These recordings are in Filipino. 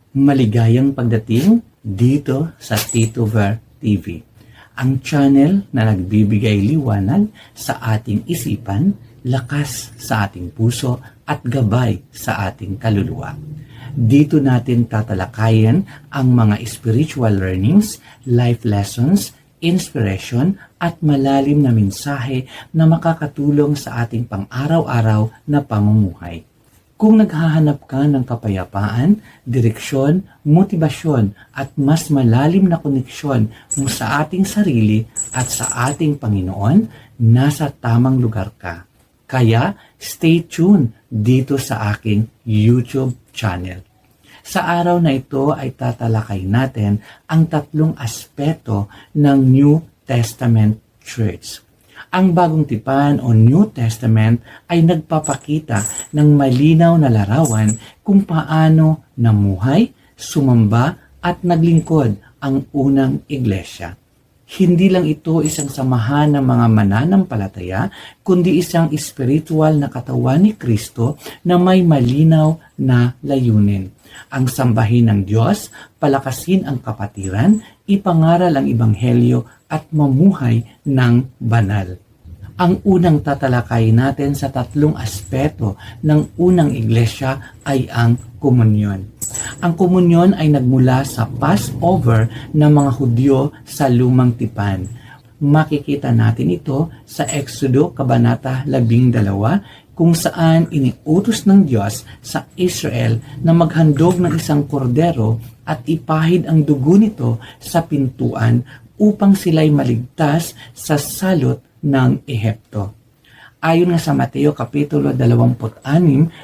Maligayang pagdating dito sa Tito Ver TV, ang channel na nagbibigay liwanag sa ating isipan, lakas sa ating puso at gabay sa ating kaluluwa. Dito natin tatalakayin ang mga spiritual learnings, life lessons, inspiration at malalim na mensahe na makakatulong sa ating pang-araw-araw na pamumuhay. Kung naghahanap ka ng kapayapaan, direksyon, motibasyon at mas malalim na koneksyon mo sa ating sarili at sa ating Panginoon, nasa tamang lugar ka. Kaya stay tuned dito sa aking YouTube channel. Sa araw na ito ay tatalakay natin ang tatlong aspeto ng New Testament Church. Ang Bagong Tipan o New Testament ay nagpapakita ng malinaw na larawan kung paano namuhay, sumamba at naglingkod ang unang iglesia. Hindi lang ito isang samahan ng mga mananampalataya, kundi isang spiritual na katawan ni Kristo na may malinaw na layunin. Ang sambahin ng Diyos, palakasin ang kapatiran, ipangaral ang ebanghelyo at mamuhay ng banal. Ang unang tatalakay natin sa tatlong aspeto ng unang iglesia ay ang komunyon. Ang komunyon ay nagmula sa Passover ng mga Hudyo sa Lumang Tipan. Makikita natin ito sa Exodo Kabanata 12 kung saan iniutos ng Diyos sa Israel na maghandog ng isang kordero at ipahid ang dugo nito sa pintuan upang sila'y maligtas sa salot ng Ehipto. Ayon nga sa Mateo Kapitulo 26,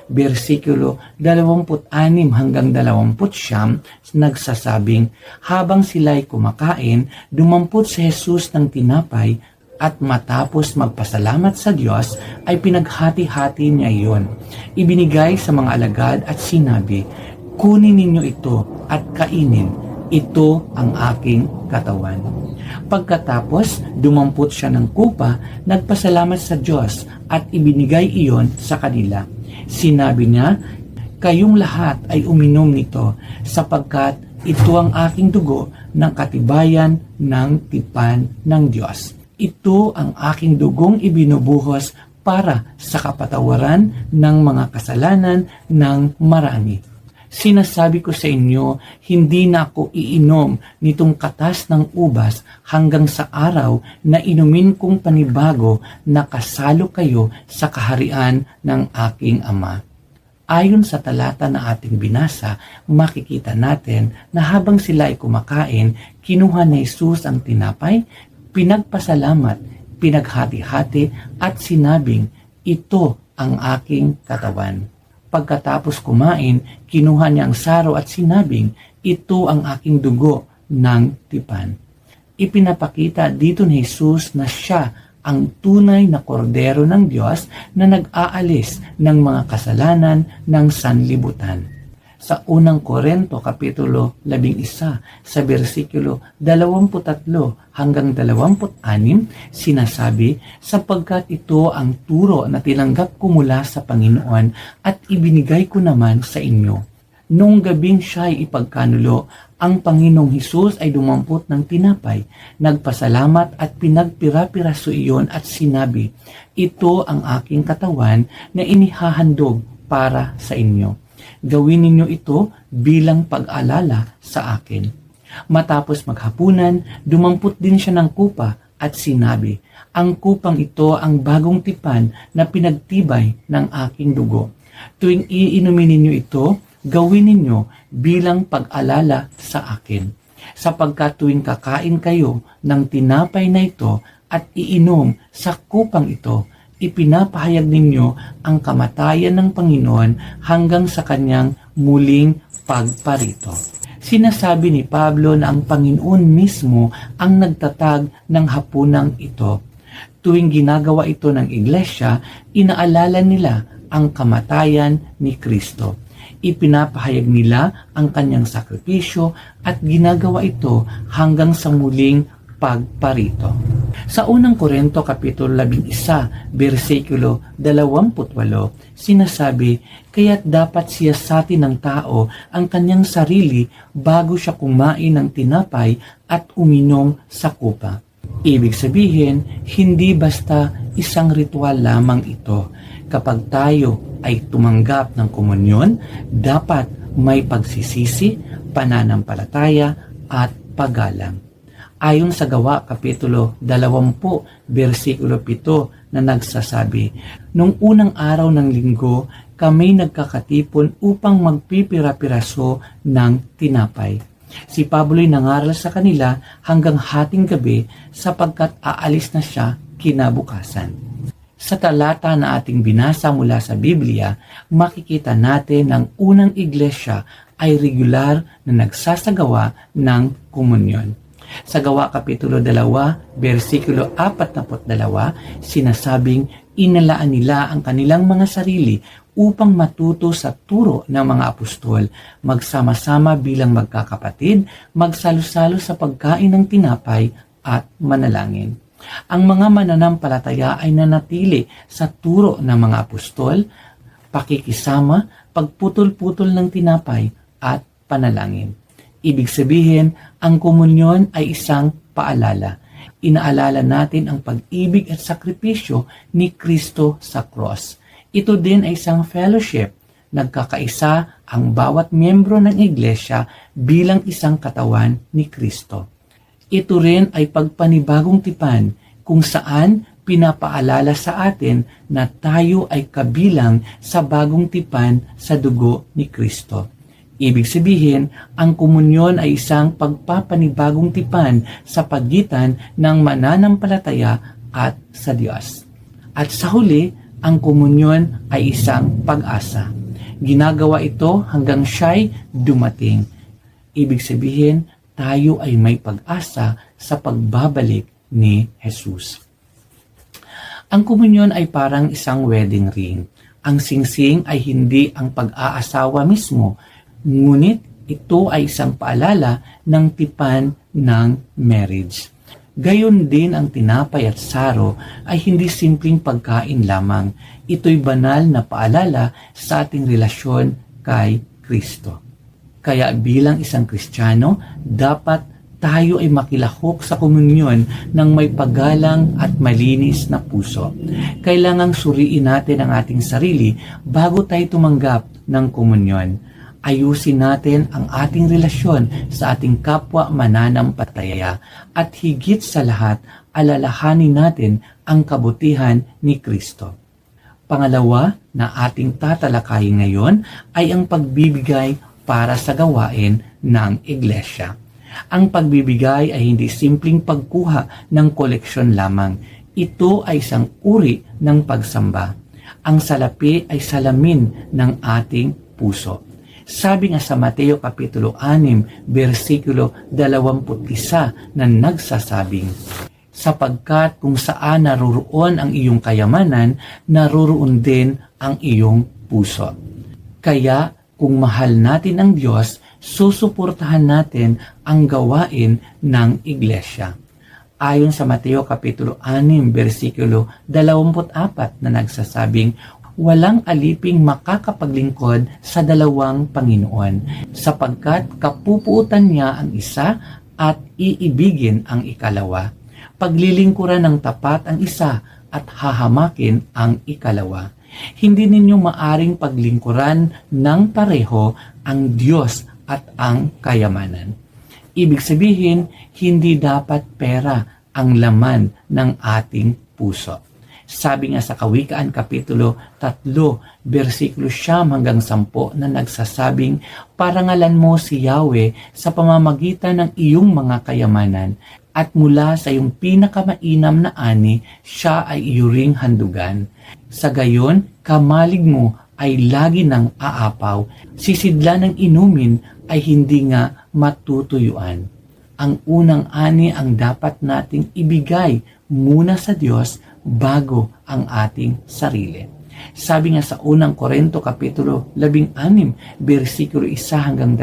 versikulo 26 hanggang 29, nagsasabing, habang sila'y kumakain, dumampot si Jesus ng tinapay at matapos magpasalamat sa Diyos ay pinaghati-hati niya iyon. Ibinigay sa mga alagad at sinabi, kunin ninyo ito at kainin. Ito ang aking katawan. Pagkatapos, dumampot siya ng kupa, nagpasalamat sa Diyos at ibinigay iyon sa kanila. Sinabi niya, kayong lahat ay uminom nito sapagkat ito ang aking dugo ng katibayan ng tipan ng Diyos. Ito ang aking dugong ibinubuhos para sa kapatawaran ng mga kasalanan ng marami. Sinasabi ko sa inyo, hindi na ako iinom nitong katas ng ubas hanggang sa araw na inumin kong panibago na kasalo kayo sa kaharian ng aking Ama. Ayon sa talata na ating binasa, makikita natin na habang sila ay kumakain, kinuha ni Jesus ang tinapay, pinagpasalamat, pinaghati-hati at sinabing, ito ang aking katawan. Pagkatapos kumain, kinuha niya ang saro at sinabing, ito ang aking dugo ng tipan. Ipinapakita dito ni Jesus na siya ang tunay na kordero ng Diyos na nag-aalis ng mga kasalanan ng sanlibutan. Sa unang Korinto Kapitulo 11 sa versikulo 23 hanggang 26 sinasabi, sapagkat ito ang turo na tinanggap ko mula sa Panginoon at ibinigay ko naman sa inyo. Noong gabing siya'y ipagkanulo, ang Panginoong Hesus ay dumampot ng tinapay, nagpasalamat at pinagpira-piraso iyon at sinabi, ito ang aking katawan na inihahandog para sa inyo. Gawin ninyo ito bilang pag-alala sa akin. Matapos maghapunan, dumampot din siya ng kupa at sinabi, ang kupang ito ang bagong tipan na pinagtibay ng aking dugo. Tuwing iinumin ninyo ito, gawin ninyo bilang pag-alala sa akin. Sapagkat tuwing kakain kayo ng tinapay na ito at iinom sa kupang ito, ipinapahayag ninyo ang kamatayan ng Panginoon hanggang sa kanyang muling pagparito. Sinasabi ni Pablo na ang Panginoon mismo ang nagtatag ng hapunang ito. Tuwing ginagawa ito ng iglesia, inaalala nila ang kamatayan ni Kristo. Ipinapahayag nila ang kanyang sakripisyo at ginagawa ito hanggang sa muling pagparito. Sa unang Korinto Kapitulo 11, versikulo 28, sinasabi, kaya't dapat siyasatin ng tao ang kanyang sarili bago siya kumain ng tinapay at uminom sa kupa. Ibig sabihin, hindi basta isang ritual lamang ito. Kapag tayo ay tumanggap ng komunyon, dapat may pagsisisi, pananampalataya at paggalang. Ayon sa Gawa Kapitulo 20, versikulo 7 na nagsasabi, nung unang araw ng linggo, kami nagkakatipon upang magpipira-piraso ng tinapay. Si Pablo'y nangaral sa kanila hanggang hating gabi sapagkat aalis na siya kinabukasan. Sa talata na ating binasa mula sa Biblia, makikita natin na ang unang iglesia ay regular na nagsasagawa ng komunyon. Sa Gawa Kapitulo 2, versikulo 42, sinasabing inalaan nila ang kanilang mga sarili upang matuto sa turo ng mga apostol, magsama-sama bilang magkakapatid, magsalo-salo sa pagkain ng tinapay at manalangin. Ang mga mananampalataya ay nanatili sa turo ng mga apostol, pakikisama, pagputol-putol ng tinapay at panalangin. Ibig sabihin, ang komunyon ay isang paalala. Inaalala natin ang pag-ibig at sakripisyo ni Kristo sa cross. Ito din ay isang fellowship. Nagkakaisa ang bawat miyembro ng iglesia bilang isang katawan ni Kristo. Ito rin ay pagpanibagong tipan kung saan pinapaalala sa atin na tayo ay kabilang sa bagong tipan sa dugo ni Kristo. Ibig sabihin, ang komunyon ay isang pagpapanibagong tipan sa pagitan ng mananampalataya at sa Diyos. At sa huli, ang komunyon ay isang pag-asa. Ginagawa ito hanggang siya'y dumating. Ibig sabihin, tayo ay may pag-asa sa pagbabalik ni Jesus. Ang komunyon ay parang isang wedding ring. Ang singsing ay hindi ang pag-aasawa mismo, ngunit ito ay isang paalala ng tipan ng marriage. Gayon din ang tinapay at saro ay hindi simpleng pagkain lamang. Ito'y banal na paalala sa ating relasyon kay Kristo. Kaya bilang isang Kristiyano, dapat tayo ay makilahok sa komunyon ng may paggalang at malinis na puso. Kailangang suriin natin ang ating sarili bago tayo tumanggap ng komunyon. Ayusin natin ang ating relasyon sa ating kapwa mananampalataya at higit sa lahat, alalahanin natin ang kabutihan ni Kristo. Pangalawa na ating tatalakayin ngayon ay ang pagbibigay para sa gawain ng iglesia. Ang pagbibigay ay hindi simpleng pagkuha ng koleksyon lamang. Ito ay isang uri ng pagsamba. Ang salapi ay salamin ng ating puso. Sabi nga sa Mateo Kapitulo 6, versikulo 21 na nagsasabing, sapagkat kung saan naroroon ang iyong kayamanan, naroroon din ang iyong puso. Kaya kung mahal natin ang Diyos, susuportahan natin ang gawain ng iglesia. Ayon sa Mateo Kapitulo 6, versikulo 24 na nagsasabing, walang aliping makakapaglingkod sa dalawang Panginoon, sapagkat kapupuutan niya ang isa at iibigin ang ikalawa. Paglilingkuran ng tapat ang isa at hahamakin ang ikalawa. Hindi ninyo maaring paglingkuran ng pareho ang Diyos at ang kayamanan. Ibig sabihin, hindi dapat pera ang laman ng ating puso. Sabi nga sa Kawikaan Kapitulo 3, versikulo 9 hanggang 10 na nagsasabing, parangalan mo si Yahweh sa pamamagitan ng iyong mga kayamanan, at mula sa iyong pinakamainam na ani, siya ay iyuring handugan. Sa gayon, kamalig mo ay lagi ng aapaw, sisidla ng inumin ay hindi nga matutuyuan. Ang unang ani ang dapat nating ibigay muna sa Diyos bago ang ating sarili. Sabi nga sa unang Korinto Kapitulo 16, versikulo 1-2,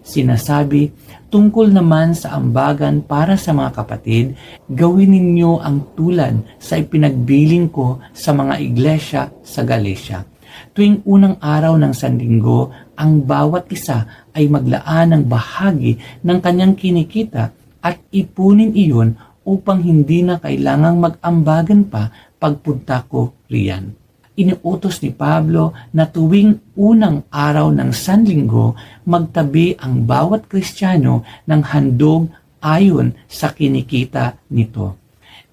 sinasabi, tungkol naman sa ambagan para sa mga kapatid, gawin ninyo ang tulad sa ipinagbiling ko sa mga iglesia sa Galatia. Tuwing unang araw ng Sanlinggo, ang bawat isa ay maglaan ng bahagi ng kanyang kinikita at ipunin iyon upang hindi na kailangang mag-ambagan pa pagpunta ko riyan. Inuutos ni Pablo na tuwing unang araw ng Sanlinggo, magtabi ang bawat Kristiyano ng handog ayon sa kinikita nito.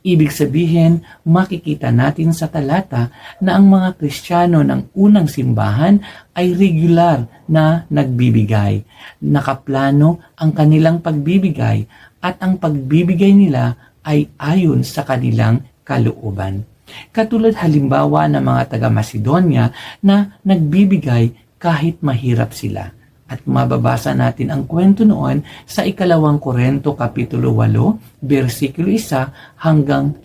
Ibig sabihin, makikita natin sa talata na ang mga Kristiyano ng unang simbahan ay regular na nagbibigay. Nakaplano ang kanilang pagbibigay at ang pagbibigay nila ay ayon sa kanilang kalooban. Katulad halimbawa ng mga taga-Macedonia na nagbibigay kahit mahirap sila. At mababasa natin ang kwento noon sa 2 Korinto Kapitulo 8, versikulo 1-15.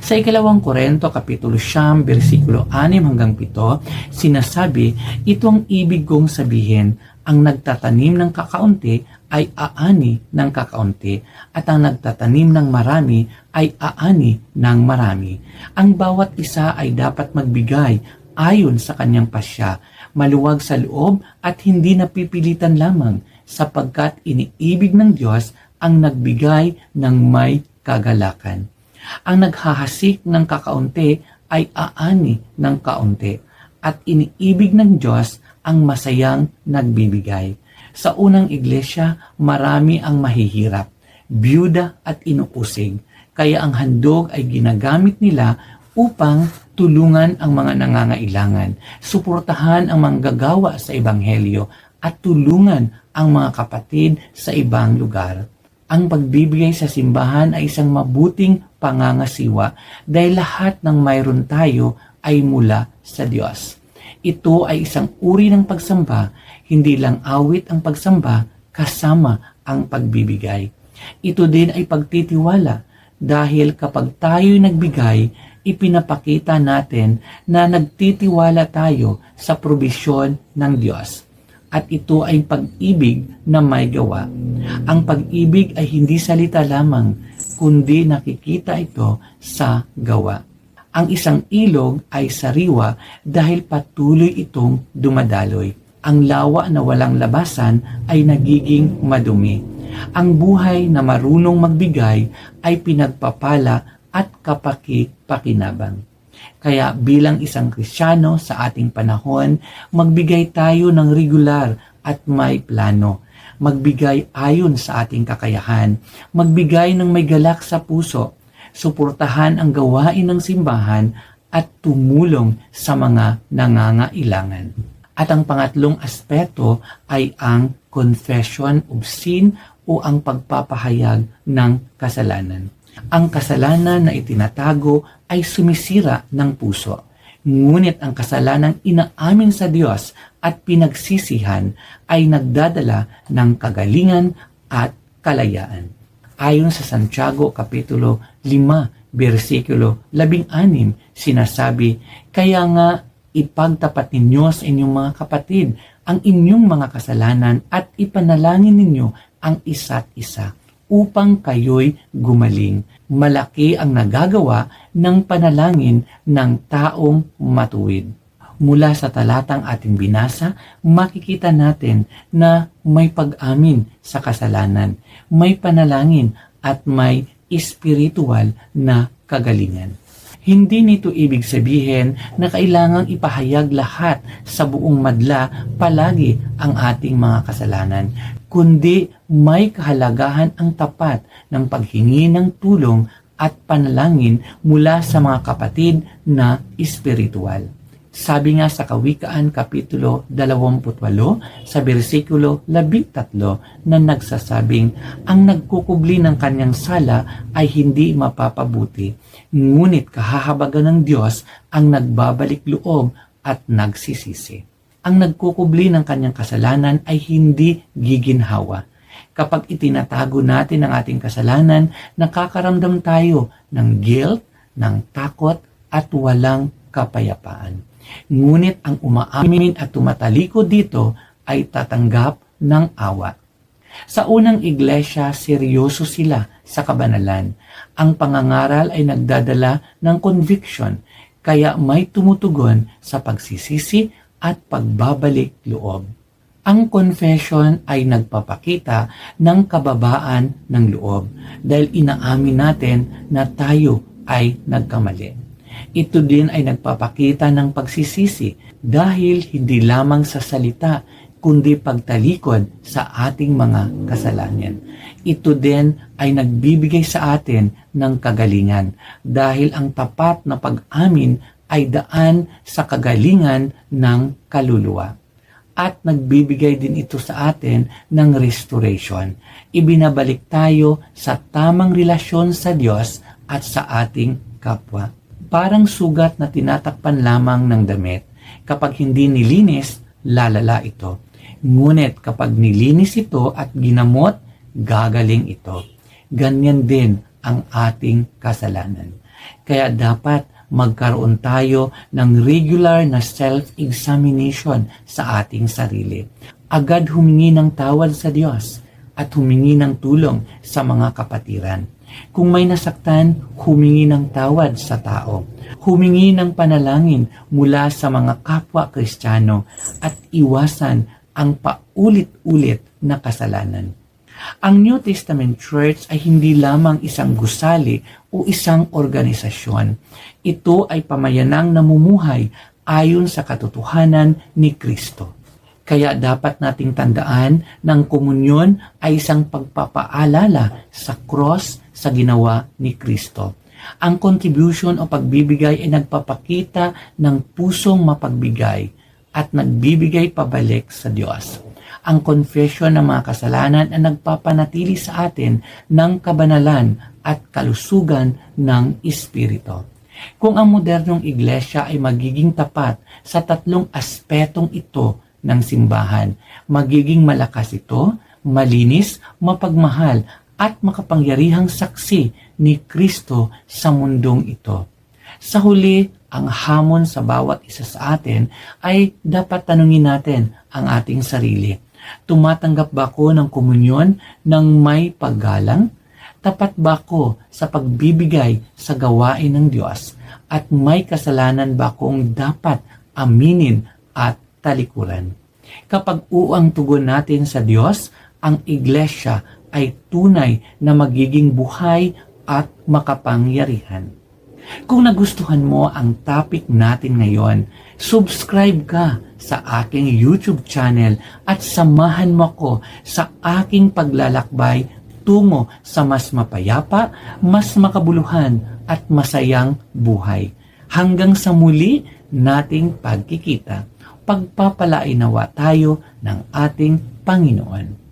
Sa 2 Korinto Kapitulo 9, versikulo 6-7, sinasabi, ito ang ibig kong sabihin, ang nagtatanim ng kakaunti ay aani ng kakaunti at ang nagtatanim ng marami ay aani ng marami. Ang bawat isa ay dapat magbigay ayon sa kanyang pasya, maluwag sa loob at hindi napipilitan lamang sapagkat iniibig ng Diyos ang nagbigay ng may kagalakan. Ang naghahasik ng kakaunti ay aani ng kaunti at iniibig ng Diyos ang masayang nagbibigay. Sa unang iglesia, marami ang mahihirap, byuda at inuusig, kaya ang handog ay ginagamit nila upang tulungan ang mga nangangailangan, suportahan ang manggagawa sa Ebanghelyo at tulungan ang mga kapatid sa ibang lugar. Ang pagbibigay sa simbahan ay isang mabuting pangangasiwa dahil lahat ng mayroon tayo ay mula sa Diyos. Ito ay isang uri ng pagsamba, hindi lang awit ang pagsamba kasama ang pagbibigay. Ito din ay pagtitiwala dahil kapag tayo'y nagbigay, ipinapakita natin na nagtitiwala tayo sa probisyon ng Diyos. At ito ay pag-ibig na may gawa. Ang pag-ibig ay hindi salita lamang, kundi nakikita ito sa gawa. Ang isang ilog ay sariwa dahil patuloy itong dumadaloy. Ang lawa na walang labasan ay nagiging madumi. Ang buhay na marunong magbigay ay pinagpapala at kapaki-pakinabang. Kaya bilang isang Kristiyano sa ating panahon, magbigay tayo ng regular at may plano. Magbigay ayon sa ating kakayahan. Magbigay ng may galak sa puso. Suportahan ang gawain ng simbahan at tumulong sa mga nangangailangan. At ang pangatlong aspeto ay ang confession of sin o ang pagpapahayag ng kasalanan. Ang kasalanan na itinatago ay sumisira ng puso. Ngunit ang kasalanang inaamin sa Diyos at pinagsisihan ay nagdadala ng kagalingan at kalayaan. Ayon sa Santiago Kapitulo 5, versikulo 16, sinasabi, kaya nga ipagtapat ninyo sa inyong mga kapatid ang inyong mga kasalanan at ipanalangin ninyo ang isa't isa upang kayo'y gumaling. Malaki ang nagagawa ng panalangin ng taong matuwid. Mula sa talatang ating binasa, makikita natin na may pag-amin sa kasalanan, may panalangin at may espiritual na kagalingan. Hindi nito ibig sabihin na kailangang ipahayag lahat sa buong madla palagi ang ating mga kasalanan, kundi may kahalagahan ang tapat ng paghingi ng tulong at panalangin mula sa mga kapatid na espiritual. Sabi nga sa Kawikaan Kapitulo 28 sa versikulo 13 na nagsasabing, ang nagkukubli ng kanyang sala ay hindi mapapabuti, ngunit kahahabagan ng Diyos ang nagbabalik loob at nagsisisi. Ang nagkukubli ng kanyang kasalanan ay hindi giginhawa. Kapag itinatago natin ang ating kasalanan, nakakaramdam tayo ng guilt, ng takot at walang kapayapaan. Ngunit ang umaamin at tumatalikod dito ay tatanggap ng awa. Sa unang iglesia, seryoso sila sa kabanalan. Ang pangangaral ay nagdadala ng conviction, kaya may tumutugon sa pagsisisi at pagbabalik loob. Ang confession ay nagpapakita ng kababaan ng loob dahil inaamin natin na tayo ay nagkamali. Ito din ay nagpapakita ng pagsisisi dahil hindi lamang sa salita kundi pagtalikod sa ating mga kasalanan. Ito din ay nagbibigay sa atin ng kagalingan dahil ang tapat na pag-amin ay daan sa kagalingan ng kaluluwa. At nagbibigay din ito sa atin ng restoration. Ibinabalik tayo sa tamang relasyon sa Diyos at sa ating kapwa. Parang sugat na tinatakpan lamang ng damit. Kapag hindi nilinis, lalala ito. Ngunit kapag nilinis ito at ginamot, gagaling ito. Ganyan din ang ating kasalanan. Kaya dapat magkaroon tayo ng regular na self-examination sa ating sarili. Agad humingi ng tawad sa Diyos at humingi ng tulong sa mga kapatiran. Kung may nasaktan, humingi ng tawad sa tao. Humingi ng panalangin mula sa mga kapwa Kristiyano at iwasan ang paulit-ulit na kasalanan. Ang New Testament Church ay hindi lamang isang gusali o isang organisasyon. Ito ay pamayanang namumuhay ayon sa katotohanan ni Kristo. Kaya dapat nating tandaan ng komunyon ay isang pagpapaalala sa cross sa ginawa ni Kristo. Ang contribution o pagbibigay ay nagpapakita ng pusong mapagbigay at nagbibigay pabalik sa Diyos. Ang confession ng mga kasalanan ay nagpapanatili sa atin ng kabanalan at kalusugan ng Espiritu. Kung ang modernong iglesia ay magiging tapat sa tatlong aspetong ito ng simbahan, magiging malakas ito, malinis, mapagmahal, at makapangyarihang saksi ni Kristo sa mundong ito. Sa huli, ang hamon sa bawat isa sa atin ay dapat tanungin natin ang ating sarili. Tumatanggap ba ako ng komunyon ng may paggalang? Tapat ba ako sa pagbibigay sa gawain ng Diyos? At may kasalanan ba akong dapat aminin at talikuran? Kapag uang tugon natin sa Diyos, ang iglesia ay tunay na magiging buhay at makapangyarihan. Kung nagustuhan mo ang topic natin ngayon, subscribe ka sa aking YouTube channel at samahan mo ko sa aking paglalakbay tungo sa mas mapayapa, mas makabuluhan at masayang buhay. Hanggang sa muli nating pagkikita, pagpapalainawa tayo ng ating Panginoon.